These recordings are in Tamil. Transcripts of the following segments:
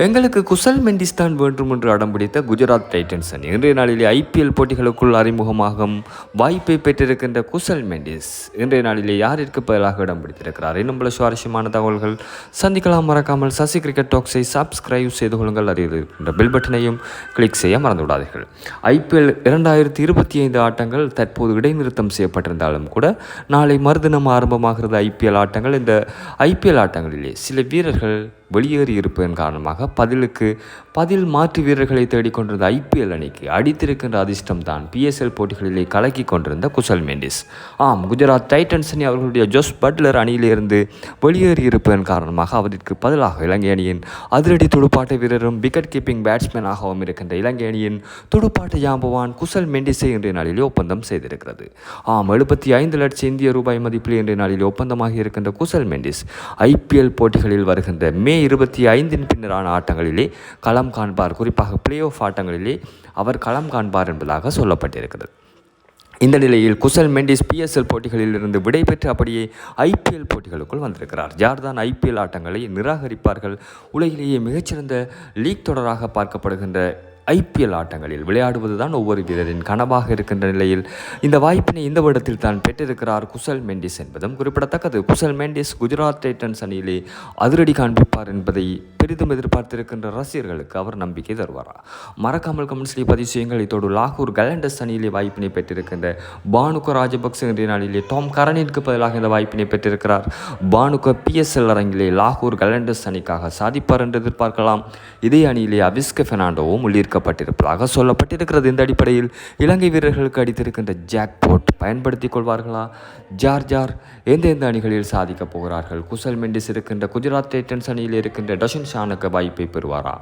எங்களுக்கு குசல் மெண்டிஸ் தான் வேண்டும் என்று அடம்பிடித்த குஜராத் டைட்டன்ஸ் அணி இன்றைய நாளிலே ஐபிஎல் போட்டிகளுக்குள் அறிமுகமாகும் வாய்ப்பை பெற்றிருக்கின்ற குசல் மெண்டிஸ் இன்றைய நாளிலே யாரிற்கு பதிலாக இடம் பிடித்திருக்கிறார் இன்னும் பல சுவாரஸ்யமான தகவல்கள் சந்திக்கலாம். மறக்காமல் சசி கிரிக்கெட் டாக்ஸை சப்ஸ்கிரைப் செய்து கொள்ளுங்கள். அறிவிக்கின்ற பெல் பட்டனையும் கிளிக் செய்ய மறந்து விடாதீர்கள். ஐபிஎல் 2025 ஆட்டங்கள் தற்போது இடைநிறுத்தம் செய்யப்பட்டிருந்தாலும் கூட நாளை மறுதினம் ஆரம்பமாகிறது ஐபிஎல் ஆட்டங்கள். இந்த ஐபிஎல் ஆட்டங்களிலே சில வீரர்கள் வெளியேறி இருப்பதன் காரணமாக பதில் மாற்று வீரர்களை தேடிக்கொண்டிருந்த ஐபிஎல் அணிக்கு அடித்திருக்கின்ற அதிர்ஷ்டம் தான் பிஎஸ்எல் போட்டிகளிலே கலக்கி கொண்டிருந்த குசல் மெண்டிஸ். குஜராத் டைட்டன்ஸ் அணி அவர்களுடைய ஜோஸ் பட்லர் அணியிலிருந்து வெளியேறி இருப்பதன் காரணமாக அவருக்கு பதிலாக இலங்கை அணியின் அதிரடி துடுப்பாட்ட வீரரும் விக்கெட் கீப்பிங் பேட்ஸ்மேனாகவும் இருக்கின்ற இலங்கை அணியின் துடுப்பாட்ட ஜாம்பவான் குசல் மெண்டிஸை இன்றைய நாளிலே ஒப்பந்தம் செய்திருக்கிறது. 75 லட்சம் இந்திய ரூபாய் மதிப்பில் இன்றைய நாளிலே ஒப்பந்தமாக இருக்கின்ற குசல் மெண்டிஸ் ஐபிஎல் போட்டிகளில் வருகின்ற மே 25 பின்னரான ஆட்டங்களிலே களம் காண்பார். குறிப்பாக பிளே ஆஃப் ஆட்டங்களிலே அவர் களம் காண்பார் என்பதாக சொல்லப்பட்டிருக்கிறது. இந்த நிலையில் குசல் மெண்டிஸ் பிஎஸ்எல் போட்டிகளில் இருந்து விடைபெற்று அப்படியே ஐபிஎல் போட்டிகளுக்குள் வந்திருக்கிறார். யார்தான் ஐபிஎல் ஆட்டங்களை நிராகரிப்பார்கள்? உலகிலேயே மிகச்சிறந்த லீக் தொடராக பார்க்கப்படுகின்ற ஐபிஎல் ஆட்டங்களில் விளையாடுவதுதான் ஒவ்வொரு வீரரின் கனவாக இருக்கின்ற நிலையில் இந்த வாய்ப்பினை இந்த வருடத்தில் தான் பெற்றிருக்கிறார் குசல் மெண்டிஸ் என்பதும் குறிப்பிடத்தக்கது. குசல் மெண்டிஸ் குஜராத் டைட்டன்ஸ் அணியிலே அதிரடி காண்பிப்பார் என்பதை பெரிதும் எதிர்பார்த்திருக்கின்ற ரசிகர்களுக்கு அவர் நம்பிக்கை தருவாரா? மறக்காமல் கமெண்ட்ஸ்லேயே பதிவு செய்யுங்கள். இதோடு லாகூர் கலண்டர்ஸ் அணியிலே வாய்ப்பினை பெற்றிருக்கின்ற பானுக ராஜபக்ச இன்றைய நாளிலே டாம் கரனிற்கு பதிலாக இந்த வாய்ப்பினை பெற்றிருக்கிறார். பானுக பிஎஸ்எல் அரங்கிலே லாகூர் கலண்டர்ஸ் அணிக்காக சாதிப்பார் என்று எதிர்பார்க்கலாம். இதே அணியிலே அவிஸ்க பெர்னாண்டோவும் உள்ளிருக்கப்பட்டிருப்பதாக சொல்லப்பட்டிருக்கிறது. இந்த அடிப்படையில் இலங்கை வீரர்களுக்கு அடித்திருக்கின்ற ஜாக்பாட் பயன்படுத்திக் கொள்வார்களா? ஜார் எந்தெந்த அணிகளில் சாதிக்கப் போகிறார்கள்? குசல் மெண்டிஸ் இருக்கின்ற குஜராத் டைட்டன்ஸ் அணியில் இருக்கின்ற டஷன் ஷானுக்கு வாய்ப்பை பெறுவாரா?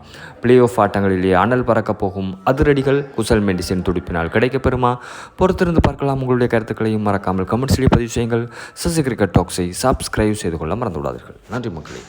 பிளே ஆஃப் ஆட்டங்களிலே அனல் பறக்கப் போகும் அதிரடிகள் குசல் மெண்டிஸின் துடிப்பினால் கிடைக்கப்பெறுமா? பொறுத்திருந்து பார்க்கலாம். உங்களுடைய கருத்துக்களையும் மறக்காமல் கமெண்ட்ஸ்லேயே பதிவு செய்யுங்கள். சசி கிரிக்கெட் டாக்ஸை சப்ஸ்கிரைப் செய்து கொள்ள மறந்து விடாதீர்கள். நன்றி மக்களே.